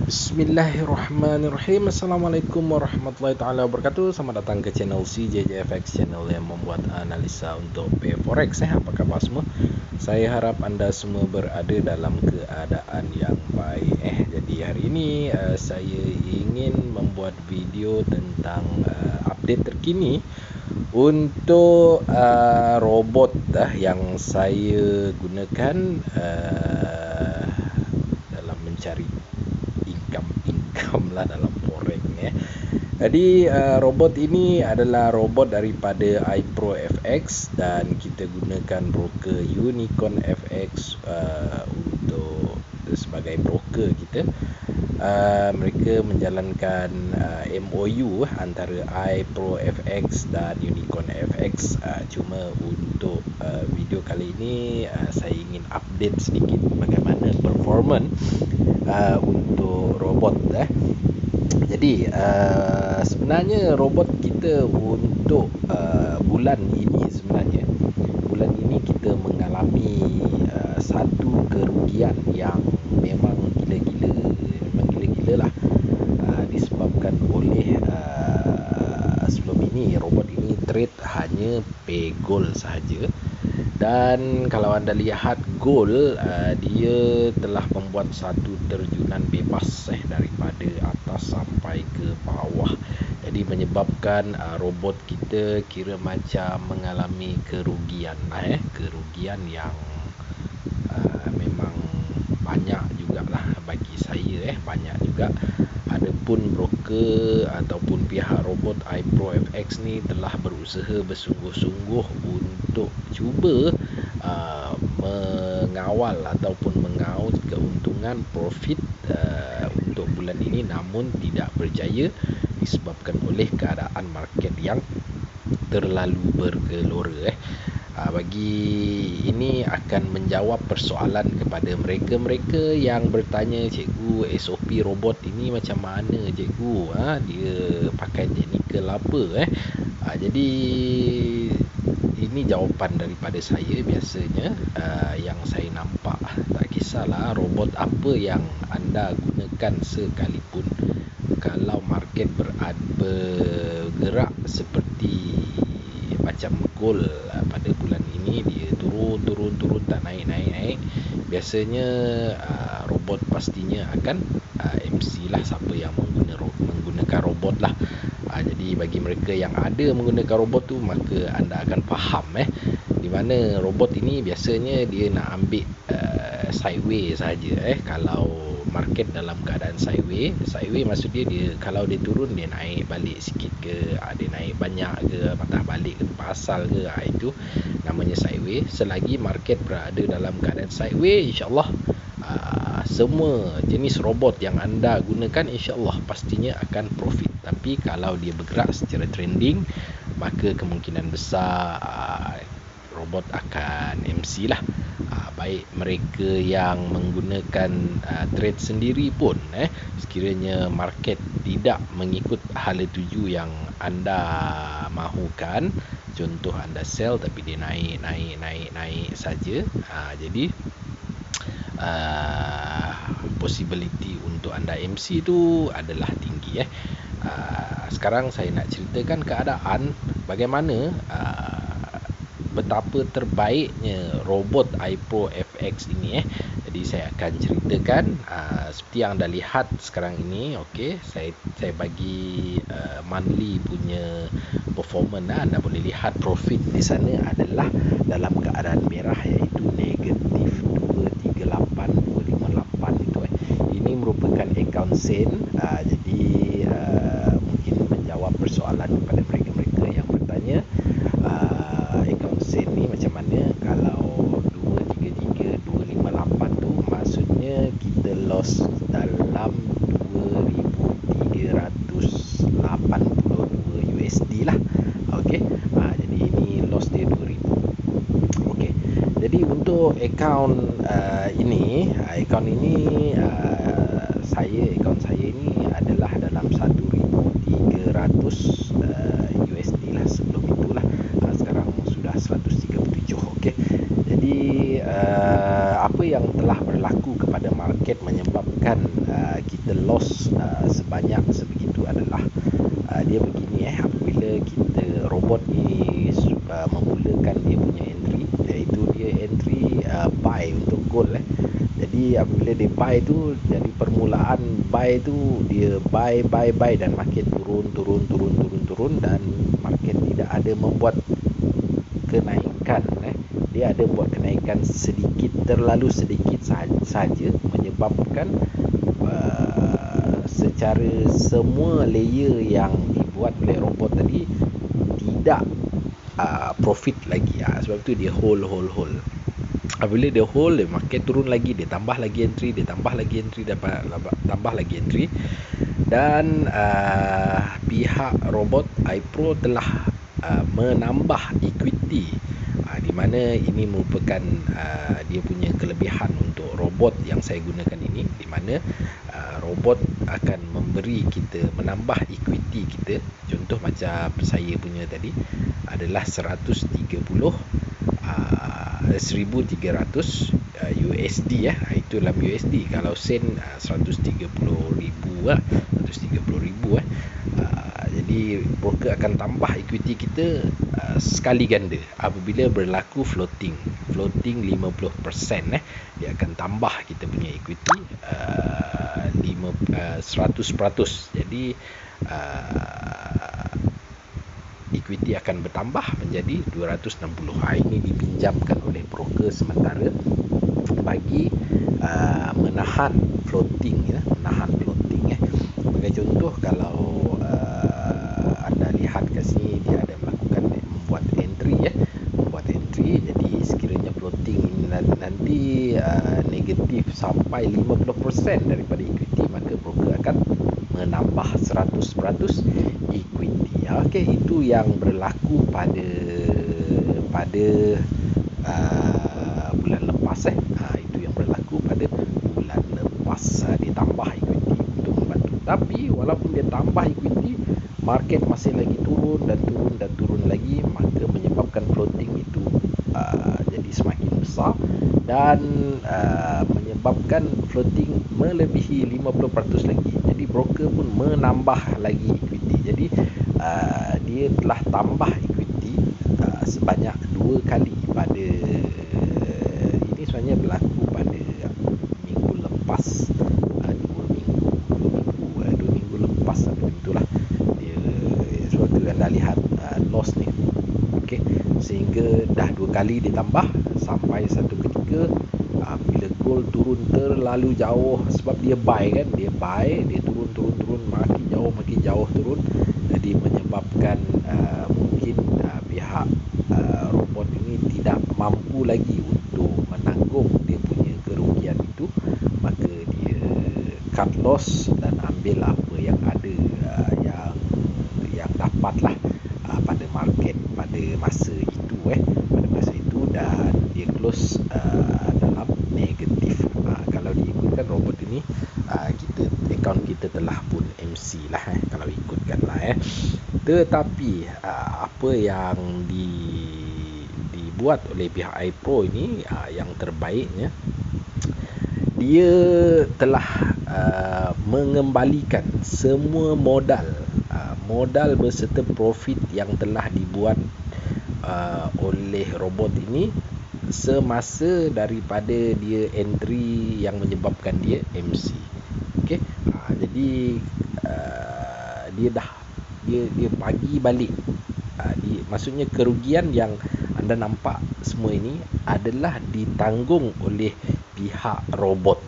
Bismillahirrahmanirrahim. Assalamualaikum warahmatullahi taala wabarakatuh. Selamat datang ke channel CJJFX, channel yang membuat analisa untuk Forex. Apa khabar semua? Saya harap anda semua berada dalam keadaan yang baik. Jadi hari ini saya ingin membuat video tentang update terkini untuk robot yang saya gunakan dalam mencari income lah dalam forex ni. Jadi robot ini adalah robot daripada iPro FX dan kita gunakan broker Unicorn FX untuk sebagai broker kita. Mereka menjalankan MOU antara iPro FX dan Unicorn FX. Cuma untuk video kali ini saya ingin update sedikit bagaimana performance untuk robot. Jadi sebenarnya robot kita untuk bulan ini kita mengalami satu kerugian yang memang gila-gila lah, disebabkan oleh sebelum ini robot ini trade hanya pay gold sahaja. Dan kalau anda lihat gold, dia telah membuat satu terjunan bebas daripada atas sampai ke bawah. Jadi menyebabkan robot kita kira macam mengalami kerugian yang memang banyak jugalah bagi saya, banyak juga. Adapun broker ataupun pihak robot iPro FX ni telah berusaha bersungguh-sungguh untuk cuba mengawal ataupun mengaut keuntungan profit untuk bulan ini, namun tidak berjaya disebabkan oleh keadaan market yang terlalu bergelora. Bagi ini akan menjawab persoalan kepada mereka-mereka yang bertanya, cikgu, SOP robot ini macam mana cikgu, dia pakai teknikal apa. Jadi ini jawapan daripada saya. Biasanya yang saya nampak, tak kisahlah robot apa yang anda gunakan sekalipun, kalau market bergerak seperti macam gold pada bulan ini, dia turun tak naik, biasanya robot pastinya akan MC lah, siapa yang menggunakan robot lah. Jadi bagi mereka yang ada menggunakan robot tu, maka anda akan faham di mana robot ini biasanya dia nak ambil sideways saja. Kalau market dalam keadaan sideways maksud dia kalau dia turun dia naik balik sikit ke, dia naik banyak ke, patah balik ke tempat asal ke, itu namanya sideways. Selagi market berada dalam keadaan sideways, insyaAllah semua jenis robot yang anda gunakan insyaAllah pastinya akan profit. Tapi kalau dia bergerak secara trending, maka kemungkinan besar robot akan MC lah. Baik mereka yang menggunakan trade sendiri pun, sekiranya market tidak mengikut hala tuju yang anda mahukan, contoh anda sell tapi dia naik saja, jadi possibility untuk anda MC itu adalah tinggi. Sekarang saya nak ceritakan keadaan bagaimana betapa terbaiknya robot iPro FX ini. Jadi saya akan ceritakan seperti yang anda lihat sekarang ini. Okey, saya bagi monthly punya performance. Anda boleh lihat profit di sana adalah dalam keadaan merah, iaitu negatif 238 itu. Ini merupakan account sen. Jadi mungkin menjawab persoalan kepada mereka yang bertanya, account sen ni macam mana. Kalau 233,258 tu maksudnya kita loss dalam 2,382 USD lah. Okey, jadi ini loss dia 2,000. Okey, jadi untuk account ini account saya ini adalah dalam 1,300 USD lah. Sebelum itulah, sekarang sudah 137. Okey, jadi apa yang telah berlaku kepada market menyebabkan kita loss sebanyak sebegitu adalah dia begini, apabila kita robot ni memulakan dia punya entry, iaitu dia entry buy untuk gold. Jadi apabila dia buy tu, dari permulaan buy tu dia buy dan market turun dan market tidak ada membuat kenaikan. Dia ada buat kenaikan sedikit, terlalu sedikit saja, menyebabkan secara semua layer yang dibuat oleh robot tadi tidak profit lagi. Sebab tu dia hold. Apabila dia hold, market turun lagi, dia tambah lagi entry, tambah lagi entry, dan pihak robot iPro telah menambah equity, di mana ini merupakan dia punya kelebihan untuk robot yang saya gunakan ini, di mana robot akan memberi kita, menambah equity kita. Contoh macam saya punya tadi adalah 130 1300 USD itu dalam USD. Kalau sen 130,000 jadi broker akan tambah equity kita sekali ganda apabila berlaku floating 50%. Dia akan tambah kita punya equity 100%. Jadi equity akan bertambah menjadi 260. Ini dipinjamkan oleh broker sementara bagi menahan floating. Sebagai contoh, kalau anda lihat ke sini, dia ada membuat entry. Jadi sekiranya floating nanti negatif sampai 50% daripada equity, maka broker akan menambah 100% equity. Itu yang berlaku pada bulan lepas. Itu yang berlaku pada bulan lepas. Ditambah equity untuk membantu. Tapi walaupun dia tambah equity, market masih lagi turun lagi, maka menyebabkan floating itu jadi semakin besar dan menyebabkan floating melebihi 50% lagi. Jadi broker pun menambah lagi equity. Jadi dia telah tambah equity sebanyak 2 kali pada ini. Sebenarnya berlaku pada minggu lepas, 2 minggu lepas, begitulah dia. Sebab tu anda lihat loss ni, sehingga dah 2 kali ditambah sampai satu ketika bila gold turun terlalu jauh, sebab dia buy, dia turun makin jauh turun. Jadi menyebabkan mungkin pihak robot ini tidak mampu lagi untuk menanggung dia punya kerugian itu, maka dia cut loss dan ambil apa yang ada, yang dapatlah pada market pada masa itu, dan dia close dalam negatif. Kalau diikutkan robot ini, akaun kita telah pun MC lah, kalau ikutkan lah. Tetapi apa yang dibuat oleh pihak iPro ini, yang terbaiknya, dia telah mengembalikan semua modal beserta profit yang telah dibuat oleh robot ini semasa daripada dia entry yang menyebabkan dia MC. Jadi dia bagi balik. Maksudnya kerugian yang anda nampak semua ini adalah ditanggung oleh pihak robot.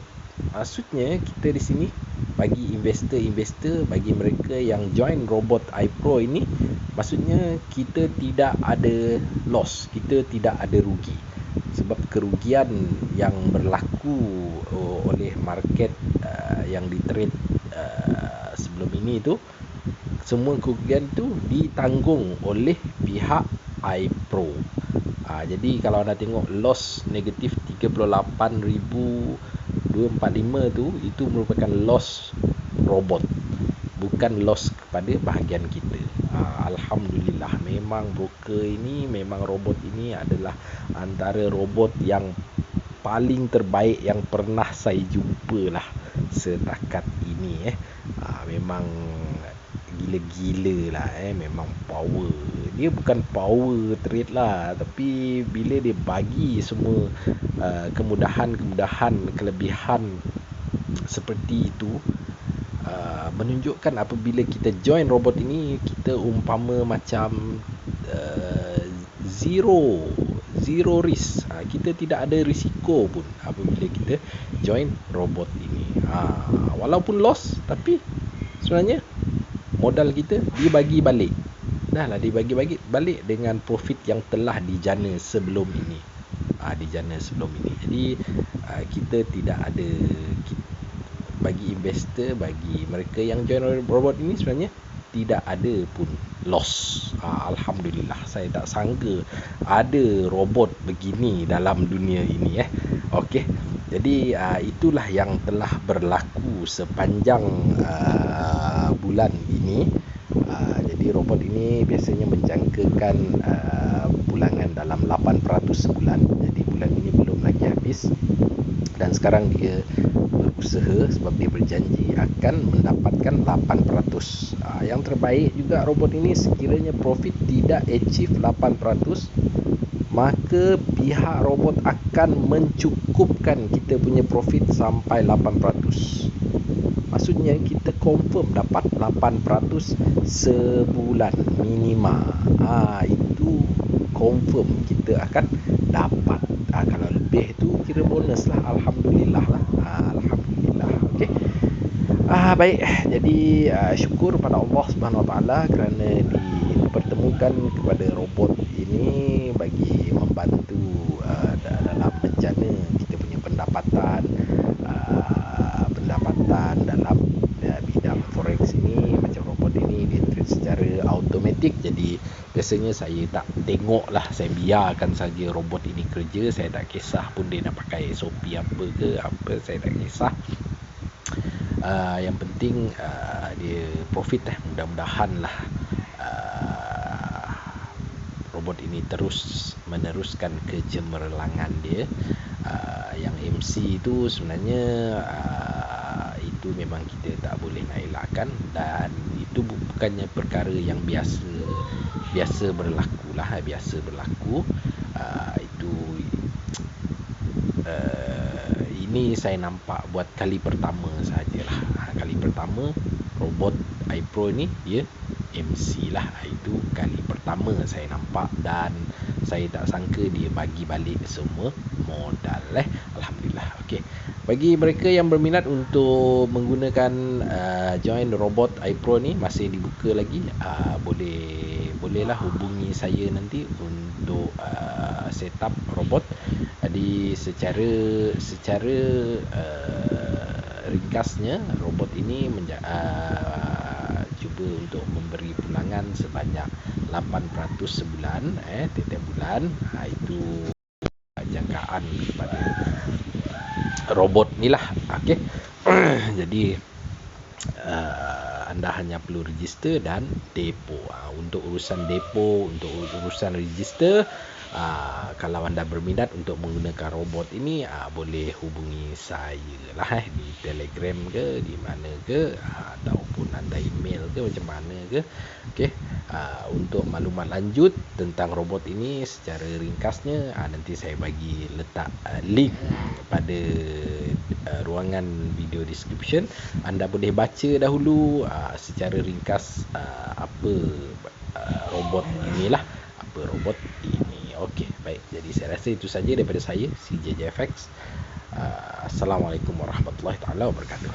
Maksudnya kita di sini, bagi investor, bagi mereka yang join robot iPro ini, maksudnya kita tidak ada loss, kita tidak ada rugi. Sebab kerugian yang berlaku oleh market yang di-trade sebelum ini itu, semua kerugian itu ditanggung oleh pihak iPro. Jadi kalau anda tengok loss negatif 38,245 itu merupakan loss robot, bukan loss kepada bahagian kita. Alhamdulillah, memang robot ini adalah antara robot yang paling terbaik yang pernah saya jumpa lah. setakat ini memang gila-gila lah memang power. Dia bukan power trade lah, tapi bila dia bagi semua kemudahan-kemudahan, kelebihan seperti itu, menunjukkan apabila kita join robot ini, kita umpama macam zero risk. Kita tidak ada risiko pun apabila kita join robot ini. Walaupun loss, tapi sebenarnya modal kita dibagi balik. Dah lah dibagi balik dengan profit yang telah dijana sebelum ini. Jadi kita tidak ada, bagi investor, bagi mereka yang join robot ini, sebenarnya tidak ada pun loss. Alhamdulillah, saya tak sangka ada robot begini dalam dunia ini. Okey. Jadi itulah yang telah berlaku sepanjang bulan ini. Jadi robot ini biasanya menjangkakan pulangan dalam 8% sebulan. Jadi bulan ini belum lagi habis, dan sekarang dia berusaha sebab dia berjanji akan mendapatkan 8%. Yang terbaik juga robot ini, sekiranya profit tidak achieve 8%, maka pihak robot akan mencukupkan kita punya profit sampai 8%. Maksudnya kita confirm dapat 8% sebulan minima. Itu confirm kita akan dapat. Kalau lebih tu kira bonus lah. Alhamdulillah lah. Alhamdulillah. Okey. Baik. Jadi syukur pada Allah Subhanahu Wa Taala kerana dipertemukan kepada robot ini bagi membantu dalam menjana kita punya pendapatan dalam bidang forex ini. Macam robot ini dia trade secara automatik, jadi biasanya saya tak tengok lah, saya biarkan saja robot ini kerja. Saya tak kisah pun dia nak pakai SOP apa ke apa, saya tak kisah. Yang penting dia profit mudah-mudahan lah robot ini terus meneruskan kecemerlangan dia. Yang MC itu sebenarnya itu memang kita tak boleh nak elakkan, dan itu bukannya perkara yang biasa berlaku lah. Itu ini saya nampak buat kali pertama sajalah. Kali pertama robot iPro ni dia MC lah. Itu kali pertama saya nampak, dan saya tak sangka dia bagi balik semua modal. Alhamdulillah. Okey. Bagi mereka yang berminat untuk menggunakan join robot iPro ni, masih dibuka lagi. Bolehlah hubungi saya nanti untuk setup robot. Jadi secara ringkasnya, robot ini cuba untuk memberi pulangan sebanyak 8% sebulan, tiap bulan. Itu jangkaan kepada robot ni lah. Okey. Jadi anda hanya perlu register dan depo. Untuk urusan depo, untuk urusan register, kalau anda berminat untuk menggunakan robot ini, boleh hubungi saya lah di Telegram ke, di mana ke, ataupun anda email ke, macam mana ke. Okey. Untuk maklumat lanjut tentang robot ini secara ringkasnya, nanti saya bagi letak link pada ruangan video description. Anda boleh baca dahulu secara ringkas apa robot inilah, apa robot ini. Okey, baik. Jadi saya rasa itu saja daripada saya, CJJFX. Assalamualaikum warahmatullahi taala wabarakatuh.